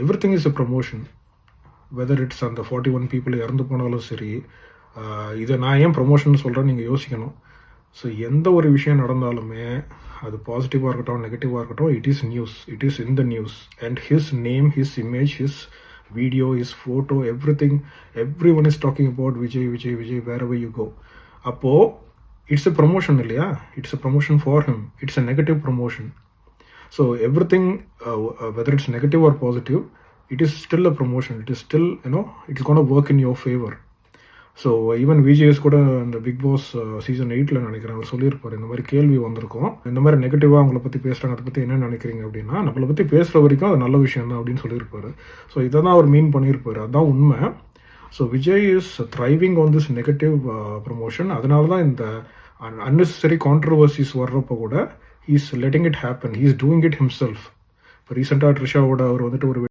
Every thing is a promotion. Whether it's அந்த 41 people இறந்து போனாலும் சரி, இதை நான் ஏன் ப்ரமோஷன் சொல்கிறேன்னு நீங்கள் யோசிக்கணும். ஸோ எந்த ஒரு விஷயம் நடந்தாலுமே அது பாசிட்டிவாக இருக்கட்டும் நெகட்டிவாக இருக்கட்டும், it is news, it is in the news. And his name, his image, his video, his photo, every one is talking about Vijay Vijay Vijay wherever you go. அப்போது இட்ஸ் எ ப்ரமோஷன் இல்லையா? It's a promotion for him. It's a negative promotion. So everything, whether it's negative or positive, it is still a promotion. It is still, it's going to work in your favor. So even VGS கூட இந்த big Boss season 8 நினைக்கிறேன் அவர் சொல்லியிருப்பார், இந்த மாதிரி கேள்வி வந்திருக்கும், இந்த மாதிரி நெகட்டிவாக அவங்கள பற்றி பேசுகிறாங்க, அதை பற்றி என்ன நினைக்கிறீங்க அப்படின்னா, நம்மளை பற்றி பேசுகிற வரைக்கும் அது நல்ல விஷயம் தான் அப்படின்னு சொல்லியிருப்பாரு. ஸோ இதை தான் அவர் மீன் பண்ணியிருப்பார், அதுதான் உண்மை. So Vijay is thriving on this negative promotion. அதனால தான் இந்த அன்னெசரி கான்ட்ரவர்சிஸ் வர்றப்போ கூட he is letting it happen. He is doing it himself. இப்போ ரீசெண்டாக ட்ரிஷாவோட அவர் வந்துட்டு ஒரு